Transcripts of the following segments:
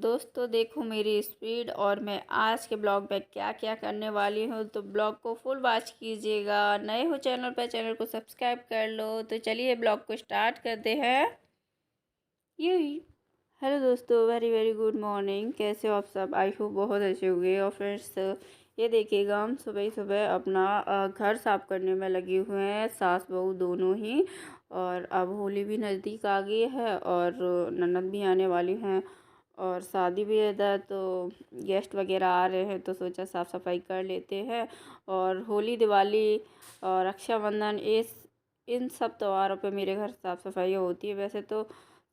दोस्तों देखो मेरी स्पीड और मैं आज के ब्लॉग में क्या क्या करने वाली हूँ, तो ब्लॉग को फुल वॉच कीजिएगा। नए हो चैनल पर, चैनल को सब्सक्राइब कर लो। तो चलिए ब्लॉग को स्टार्ट करते हैं। यही हेलो दोस्तों, वेरी वेरी गुड मॉर्निंग। कैसे हो आप सब? आई होप बहुत अच्छे होंगे। और फ्रेंड्स, ये देखिएगा हम सुबह ही सुबह अपना घर साफ़ करने में लगे हुए हैं, सास बहू दोनों ही। और अब होली भी नज़दीक आ गई है और ननद भी आने वाली हैं और शादी भी है इधर, तो गेस्ट वगैरह आ रहे हैं, तो सोचा साफ़ सफाई कर लेते हैं। और होली, दिवाली और रक्षाबंधन, इस इन सब त्योहारों पे मेरे घर साफ़ सफाई होती है। वैसे तो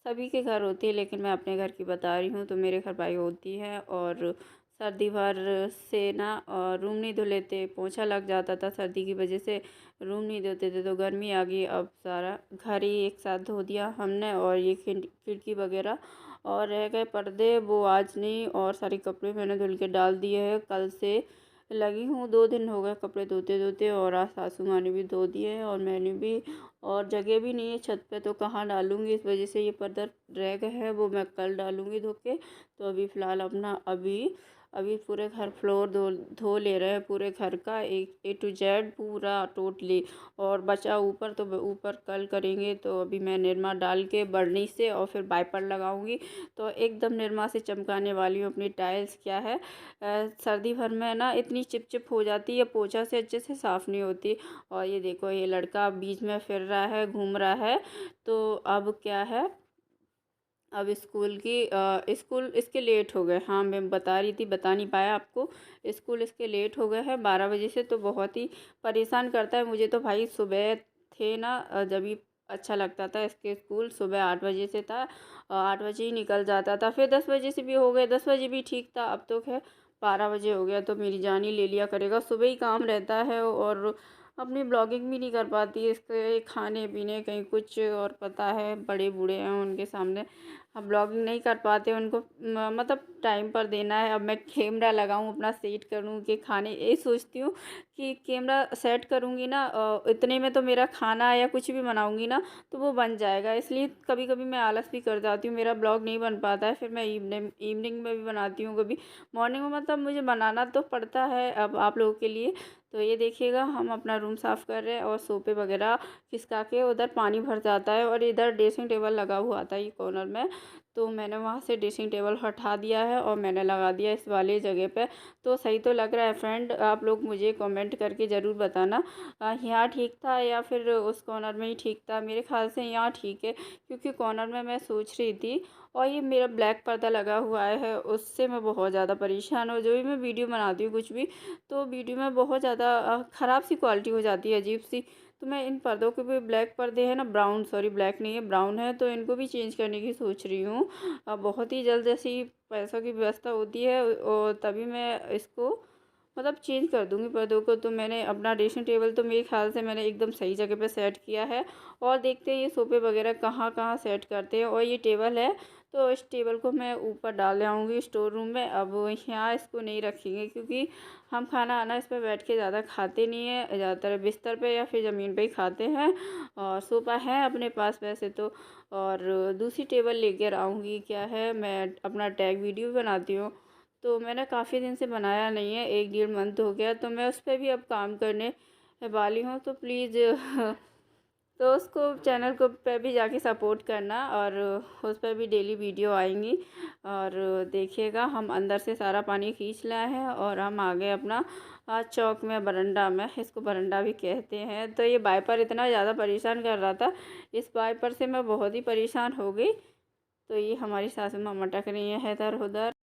सभी के घर होती है, लेकिन मैं अपने घर की बता रही हूँ, तो मेरे घर भाई होती है। और सर्दी भर से ना रूम नहीं धो लेते, पोछा लग जाता था सर्दी की वजह से, रूम नहीं धोते थे। तो गर्मी आ गई, अब सारा घर ही एक साथ धो दिया हमने। और ये खिड़की वगैरह और रह गए पर्दे, वो आज नहीं। और सारे कपड़े मैंने धुल के डाल दिए हैं, कल से लगी हूँ। 2 दिन हो गए कपड़े धोते धोते, और आज सासू माँ ने भी धो दिए हैं और मैंने भी। और जगह भी नहीं है छत पे, तो कहाँ डालूँगी, इस वजह से ये पर्दा रह गए है, वो मैं कल डालूँगी धो के। तो अभी फ़िलहाल अपना अभी अभी पूरे घर फ्लोर धो धो ले रहे हैं, पूरे घर का एक A to Z पूरा टोटली। और बचा ऊपर, तो ऊपर कल करेंगे। तो अभी मैं निरमा डाल के बर्नी से और फिर वाइपर लगाऊंगी, तो एकदम निरमा से चमकाने वाली हूँ अपनी टाइल्स। क्या है, सर्दी भर में ना इतनी चिपचिप हो जाती है, पोछा से अच्छे से साफ़ नहीं होती। और ये देखो, ये लड़का बीच में फिर रहा है, घूम रहा है। तो अब क्या है, अब स्कूल इसके लेट हो गए। हाँ, मैं बता रही थी, बता नहीं पाया आपको। स्कूल इसके लेट हो गए हैं 12 बजे से, तो बहुत ही परेशान करता है मुझे। तो भाई सुबह थे ना, जब भी अच्छा लगता था। इसके स्कूल सुबह 8 बजे से था, 8 बजे ही निकल जाता था। फिर 10 बजे से भी हो गए, 10 बजे भी ठीक था। अब तो खैर 12 बजे हो गया, तो मेरी जान ही ले लिया करेगा। सुबह ही काम रहता है और अपनी ब्लॉगिंग भी नहीं कर पाती है। इसके खाने पीने कहीं कुछ, और पता है बड़े बूढ़े हैं, उनके सामने हम ब्लॉगिंग नहीं कर पाते। उनको मतलब टाइम पर देना है। अब मैं कैमरा लगाऊं, अपना सेट करूं कि खाने, ये सोचती हूँ कि कैमरा सेट करूंगी ना, इतने में तो मेरा खाना या कुछ भी बनाऊंगी ना, तो वो बन जाएगा। इसलिए कभी कभी मैं आलस भी कर जाती हूँ, मेरा ब्लॉग नहीं बन पाता है। फिर मैं इवनिंग में भी बनाती हूँ, कभी मॉर्निंग में। मतलब मुझे बनाना तो पड़ता है अब आप लोगों के लिए। तो ये देखिएगा, हम अपना रूम साफ़ कर रहे हैं और सोफे वगैरह खिसका के, उधर पानी भर जाता है। और इधर ड्रेसिंग टेबल लगा हुआ था ये कॉर्नर में, तो मैंने वहाँ से ड्रेसिंग टेबल हटा दिया है और मैंने लगा दिया इस वाले जगह पे। तो सही तो लग रहा है फ्रेंड? आप लोग मुझे कमेंट करके ज़रूर बताना, यहाँ ठीक था या फिर उस कॉर्नर में ही ठीक था। मेरे ख्याल से यहाँ ठीक है, क्योंकि कॉर्नर में मैं सोच रही थी। और ये मेरा ब्लैक पर्दा लगा हुआ है, उससे मैं बहुत ज़्यादा परेशान हूँ। जो भी मैं वीडियो बनाती हूँ कुछ भी, तो वीडियो में बहुत ज़्यादा ख़राब सी क्वालिटी हो जाती है, अजीब सी। तो मैं इन पर्दों के भी, ब्लैक पर्दे हैं ना, ब्राउन, सॉरी ब्लैक नहीं है ब्राउन है, तो इनको भी चेंज करने की सोच रही हूँ। बहुत ही जल्द जैसी पैसों की व्यवस्था होती है और तभी मैं इसको मतलब चेंज कर दूँगी पर्दों को। तो मैंने अपना ड्रेसिंग टेबल, तो मेरे ख्याल से मैंने एकदम सही जगह पे सेट किया है। और देखते हैं ये सोफ़े वगैरह कहाँ कहाँ सेट करते हैं। और ये टेबल है, तो इस टेबल को मैं ऊपर डाल आऊँगी स्टोर रूम में। अब यहाँ इसको नहीं रखेंगे, क्योंकि हम खाना आना इस पर बैठ के ज़्यादा खाते नहीं है, ज़्यादातर बिस्तर पे या फिर ज़मीन पे ही खाते हैं। और सोफ़ा है अपने पास वैसे तो। और दूसरी टेबल लेकर आऊँगी। क्या है, मैं अपना टैग वीडियो बनाती हूँ, तो मैंने काफ़ी दिन से बनाया नहीं है, 1 डेढ़ मंथ हो गया। तो मैं उस पर भी अब काम करने वाली हूँ। तो प्लीज़ तो उसको चैनल को पे भी जाके सपोर्ट करना, और उस पर भी डेली वीडियो आएंगी। और देखिएगा, हम अंदर से सारा पानी खींच लाए हैं और हम आ गए अपना चौक में, बरंडा में। इसको बरंडा भी कहते हैं। तो ये वाइपर इतना ज़्यादा परेशान कर रहा था, इस वाइपर से मैं बहुत ही परेशान हो गई। तो ये हमारी सासू माँ मटक रही है इधर उधर,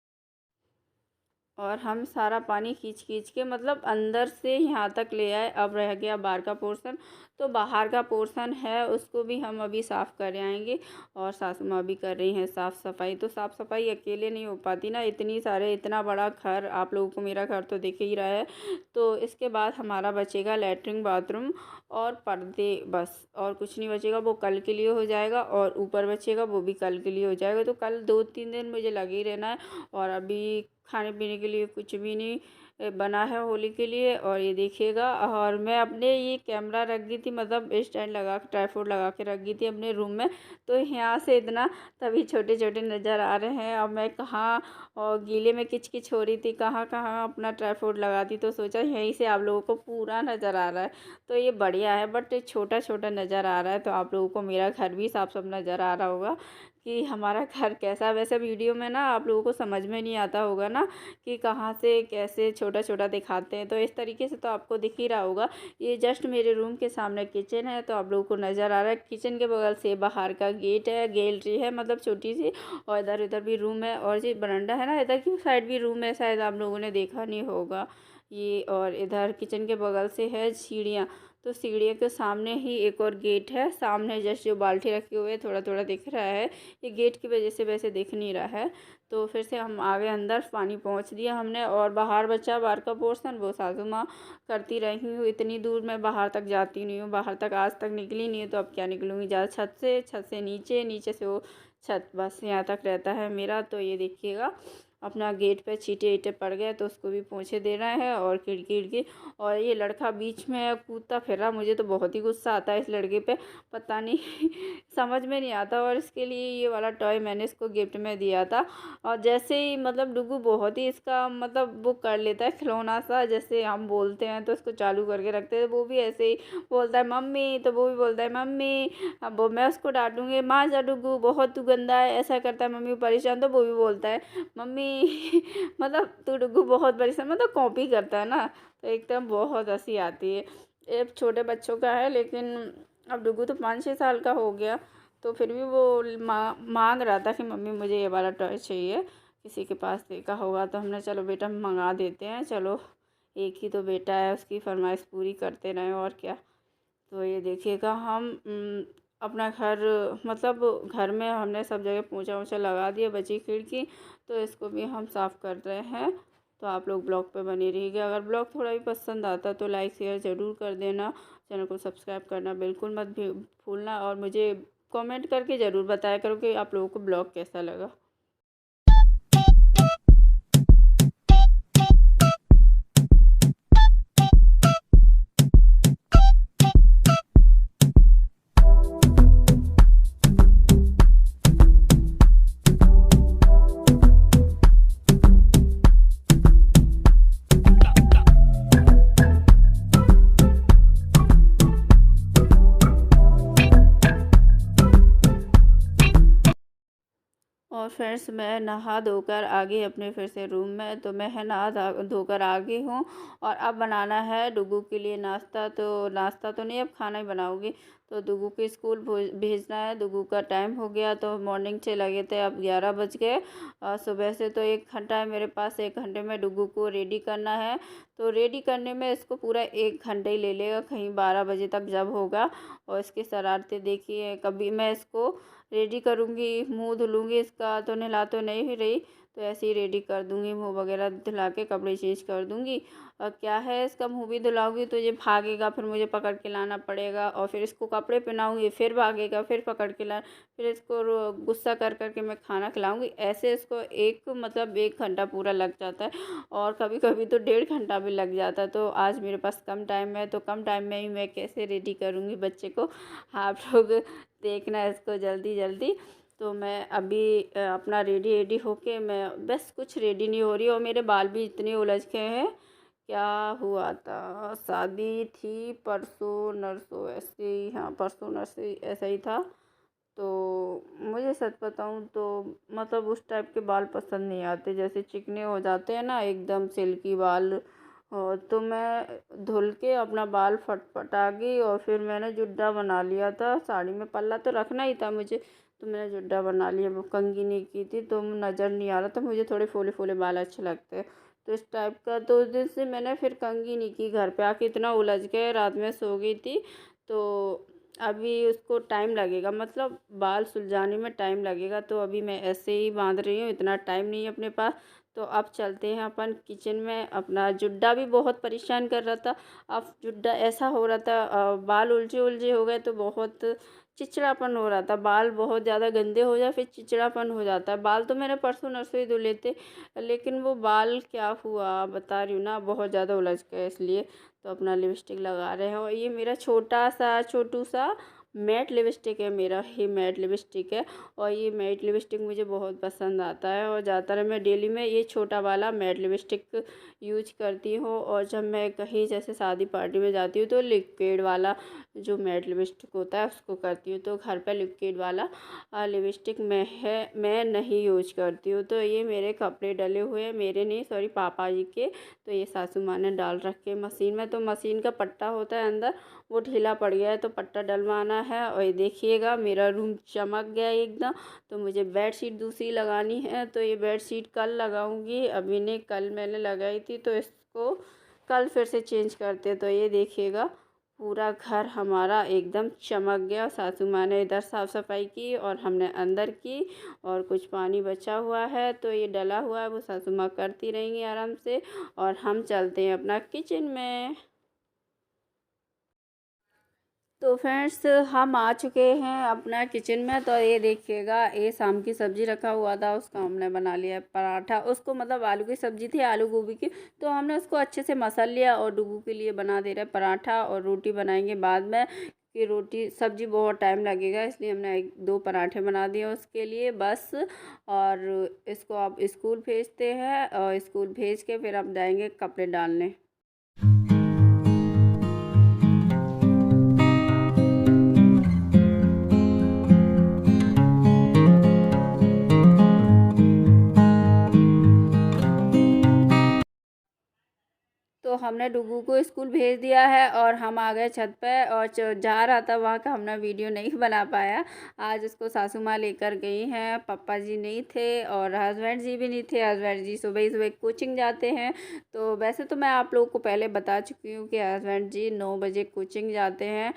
और हम सारा पानी खींच खींच के मतलब अंदर से यहाँ तक ले आए। अब रह गया बाहर का पोर्शन, तो बाहर का पोर्शन है उसको भी हम अभी साफ़ कर आएंगे। और सासू माँ भी कर रही हैं साफ़ सफाई। तो साफ़ सफाई अकेले नहीं हो पाती ना, इतना बड़ा घर, आप लोगों को मेरा घर तो दिख ही रहा है। तो इसके बाद हमारा बचेगा लेटरिन बाथरूम और पर्दे, बस और कुछ नहीं बचेगा। वो कल के लिए हो जाएगा। और ऊपर बचेगा, वो भी कल के लिए हो जाएगा। तो कल 2-3 दिन मुझे लगे ही रहना है। और अभी खाने पीने के लिए कुछ भी नहीं बना है होली के लिए। और ये देखिएगा, और मैं अपने ये कैमरा रख दी थी, मतलब स्टैंड लगा के ट्राईपोड लगा के रख दी थी अपने रूम में। तो यहाँ से इतना तभी छोटे छोटे नज़र आ रहे हैं। अब मैं कहाँ और गीले में किच किच हो रही थी, कहाँ कहाँ अपना ट्राईपोड लगा दी, तो सोचा यहीं से आप लोगों को पूरा नज़र आ रहा है तो ये बढ़िया है। बट छोटा छोटा नज़र आ रहा है, तो आप लोगों को मेरा घर भी साफ साफ नज़र आ रहा होगा कि हमारा घर कैसा है। वैसे वीडियो में ना आप लोगों को समझ में नहीं आता होगा ना कि कहाँ से कैसे छोटा छोटा दिखाते हैं, तो इस तरीके से तो आपको दिख ही रहा होगा। ये जस्ट मेरे रूम के सामने किचन है, तो आप लोगों को नज़र आ रहा है। किचन के बगल से बाहर का गेट है, गैलरी है मतलब छोटी सी, और इधर इधर भी रूम है, और ये बरामदा है ना, इधर की साइड भी रूम है, शायद आप लोगों ने देखा नहीं होगा ये। और इधर किचन के बगल से है सीढ़ियाँ, तो सीढ़ियों के सामने ही एक और गेट है। सामने जस्ट जो बाल्टी रखी हुई है थोड़ा थोड़ा दिख रहा है, ये गेट की वजह से वैसे दिख नहीं रहा है। तो फिर से हम आगे अंदर पानी पहुंच दिया हमने, और बाहर बचा बाहर का पोर्शन वो सासू माँ करती रही हूँ। इतनी दूर मैं बाहर तक जाती नहीं हूँ, बाहर तक आज तक निकली नहीं है, तो अब क्या निकलूँगी ज़्यादा। छत से नीचे, नीचे से वो छत, बस यहाँ तक रहता है मेरा। तो ये देखिएगा अपना गेट पे चींटे ईंटे पड़ गए तो उसको भी पोंछे दे रहे हैं, और खिड़की खिड़की। और ये लड़का बीच में कूदता फिर रहा, मुझे तो बहुत ही गुस्सा आता है इस लड़के पे, पता नहीं समझ में नहीं आता। और इसके लिए ये वाला टॉय मैंने इसको गिफ्ट में दिया था। और जैसे ही मतलब डुगू बहुत ही इसका मतलब वो कर लेता है खिलौना सा, जैसे हम बोलते हैं तो उसको चालू करके रखते हैं, वो भी ऐसे ही बोलता है मम्मी, तो वो भी बोलता है मम्मी। अब वो मैं उसको डांटूंगी, माँ जा डुगू बहुत तू गंदा है, ऐसा करता है, मम्मी परेशान, तो वो भी बोलता है मम्मी मतलब तू डुगू बहुत परेशान, मतलब कॉपी करता है ना, तो एकदम बहुत हंसी आती है। एक छोटे बच्चों का है, लेकिन अब डुगू तो 5-6 साल का हो गया, तो फिर भी वो मांग रहा था कि मम्मी मुझे ये वाला टॉय चाहिए, किसी के पास देखा होगा। तो हमने चलो बेटा मंगा देते हैं, चलो एक ही तो बेटा है, उसकी फरमाइश पूरी करते रहें और क्या। तो ये देखिएगा हम अपना घर मतलब घर में हमने सब जगह पोंछा वोछा लगा दिया, बची खिड़की, तो इसको भी हम साफ़ कर रहे हैं। तो आप लोग ब्लॉग पे बने रहिएगा। अगर ब्लॉग थोड़ा भी पसंद आता तो लाइक शेयर ज़रूर कर देना, चैनल को सब्सक्राइब करना बिल्कुल मत भी भूलना, और मुझे कमेंट करके ज़रूर बताया करो कि आप लोगों को ब्लॉग कैसा लगा। और फ्रेंड्स मैं नहा धोकर आ गई अपने फिर से रूम में, तो मैं है नहा धोकर आ गई हूँ। और अब बनाना है डुगू के लिए नाश्ता, तो नाश्ता तो नहीं अब खाना ही बनाऊँगी। तो डुगू के स्कूल भेजना है, डुगू का टाइम हो गया, तो मॉर्निंग से लगे थे, अब 11 बज गए। सुबह से तो 1 घंटा है मेरे पास, 1 घंटे में डुगू को रेडी करना है। तो रेडी करने में इसको पूरा 1 घंटा ही ले लेगा, कहीं 12 बजे तक जब होगा। और इसकी शरारतें देखिए, कभी मैं इसको रेडी करूँगी, मुंह धुलूँगी, इसका तो नहला तो नहीं ही रही, तो ऐसे ही रेडी कर दूँगी, मुंह वगैरह धुला के कपड़े चेंज कर दूँगी। और क्या है, इसका मुंह भी धुलाऊँगी तो ये भागेगा, फिर मुझे पकड़ के लाना पड़ेगा, और फिर इसको कपड़े पहनाऊँगी, फिर भागेगा, फिर पकड़ के ला, फिर इसको गुस्सा कर कर के मैं खाना खिलाऊँगी। ऐसे इसको मतलब 1 घंटा पूरा लग जाता है, और कभी कभी तो 1.5 घंटा भी लग जाता है। तो आज मेरे पास कम टाइम है, तो कम टाइम में ही मैं कैसे रेडी करूँगी बच्चे को, आप लोग देखना है इसको जल्दी जल्दी। तो मैं अभी अपना रेडी होके मैं बस कुछ रेडी नहीं हो रही, और मेरे बाल भी इतने उलझ गए हैं। क्या हुआ था, शादी थी परसों नरसों, ऐसे ही, हाँ परसों नरसों ऐसा ही था। तो मुझे सच बताऊँ तो मतलब उस टाइप के बाल पसंद नहीं आते, जैसे चिकने हो जाते हैं ना एकदम सिल्की बाल। और तो मैं धुल के अपना बाल फटफटा गई, और फिर मैंने जुड्डा बना लिया था, साड़ी में पल्ला तो रखना ही था मुझे, तो मैंने जुड्डा बना लिया। वो कंघी नहीं की थी तो नज़र नहीं आ रहा था, मुझे थोड़े फूले फूले बाल अच्छे लगते हैं, तो इस टाइप का। तो उस दिन से मैंने फिर कंघी नहीं की, घर पे आके इतना उलझ गए, रात में सो गई थी। तो अभी उसको टाइम लगेगा, मतलब बाल सुलझाने में टाइम लगेगा, तो अभी मैं ऐसे ही बांध रही हूँ, इतना टाइम नहीं है अपने पास। तो अब चलते हैं अपन किचन में। अपना जुड्डा भी बहुत परेशान कर रहा था, अब जुड्डा ऐसा हो रहा था, बाल उलझे उलझे हो गए, तो बहुत चिड़चिड़ापन हो रहा था, बाल बहुत ज़्यादा गंदे हो जाए फिर चिड़चिड़ापन हो जाता है। बाल तो मैंने परसों नरसों ही धुले थे, लेकिन वो बाल क्या हुआ बता रही हूँ ना, बहुत ज़्यादा उलझ गए, इसलिए तो अपना लिपस्टिक लगा रहे हैं। और ये मेरा छोटू सा मैट लिपस्टिक है, मेरा ही मैट लिपस्टिक है। और ये मैट लिपस्टिक मुझे बहुत पसंद आता है और ज़्यादातर मैं डेली में ये छोटा वाला मैट लिपस्टिक यूज करती हूँ। और जब मैं कहीं जैसे शादी पार्टी में जाती हूँ तो लिक्विड वाला जो मैट लिपस्टिक होता है उसको करती हूँ। तो घर पर लिक्विड वाला लिपस्टिक मैं नहीं यूज करती हूँ। तो ये मेरे कपड़े डले हुए हैं, मेरे नहीं सॉरी पापा जी के। तो ये सासू माँ ने डाल रखे मशीन में, तो मशीन का पट्टा होता है अंदर, वो ढीला पड़ गया है तो पट्टा डलवाना है। और ये देखिएगा मेरा रूम चमक गया एकदम। तो मुझे बेडशीट दूसरी लगानी है, तो ये बेडशीट कल लगाऊंगी, अभी नहीं, कल मैंने लगाई थी तो इसको कल फिर से चेंज करते। तो ये देखिएगा पूरा घर हमारा एकदम चमक गया। सासू माँ ने इधर साफ़ सफाई की और हमने अंदर की। और कुछ पानी बचा हुआ है तो ये डला हुआ है, वो सासू माँ करती रहेंगी आराम से। और हम चलते हैं अपना किचन में। तो फ्रेंड्स हम आ चुके हैं अपना किचन में। तो ये देखिएगा ये शाम की सब्ज़ी रखा हुआ था, उसका हमने बना लिया है पराठा। उसको मतलब आलू की सब्ज़ी थी, आलू गोभी की, तो हमने उसको अच्छे से मसल लिया। और डुगू के लिए बना दे रहे पराठा, और रोटी बनाएंगे बाद में, कि रोटी सब्ज़ी बहुत टाइम लगेगा, इसलिए हमने 1-2 पराठे बना दिए उसके लिए बस। और इसको अब स्कूल भेजते हैं, और स्कूल भेज के फिर हम जाएंगे कपड़े डालने। तो हमने डुगू को स्कूल भेज दिया है और हम आ गए छत पे। और जा रहा था वहाँ का हमने वीडियो नहीं बना पाया। आज उसको सासू माँ लेकर गई हैं, पापा जी नहीं थे और हस्बैंड जी भी नहीं थे। हस्बैंड जी सुबह ही सुबह कोचिंग जाते हैं। तो वैसे तो मैं आप लोगों को पहले बता चुकी हूँ कि हस्बैंड जी 9 बजे कोचिंग जाते हैं,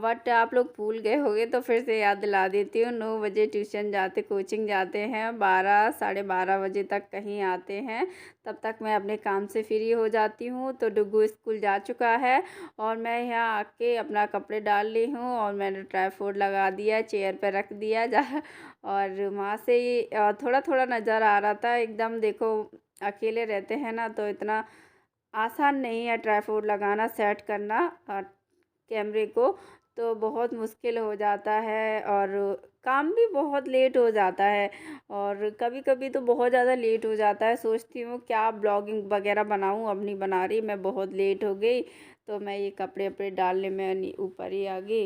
बट आप लोग भूल गए होंगे तो फिर से याद दिला देती हूँ। 9 बजे ट्यूशन जाते कोचिंग जाते हैं, 12 12:30 बजे तक कहीं आते हैं, तब तक मैं अपने काम से फ्री हो जाती हूँ। तो डुगू स्कूल जा चुका है और मैं यहाँ आके अपना कपड़े डाल ली हूँ। और मैंने ट्राईपोड लगा दिया, चेयर पर रख दिया जा। और वहाँ से ही थोड़ा थोड़ा नज़र आ रहा था एकदम। देखो अकेले रहते हैं ना तो इतना आसान नहीं है ट्राईपोड लगाना, सेट करना कैमरे को, तो बहुत मुश्किल हो जाता है। और काम भी बहुत लेट हो जाता है, और कभी कभी तो बहुत ज़्यादा लेट हो जाता है। सोचती हूँ क्या ब्लॉगिंग वगैरह बनाऊँ, अब नहीं बना रही, मैं बहुत लेट हो गई। तो मैं ये कपड़े वपड़े डालने में ऊपर ही आ गई।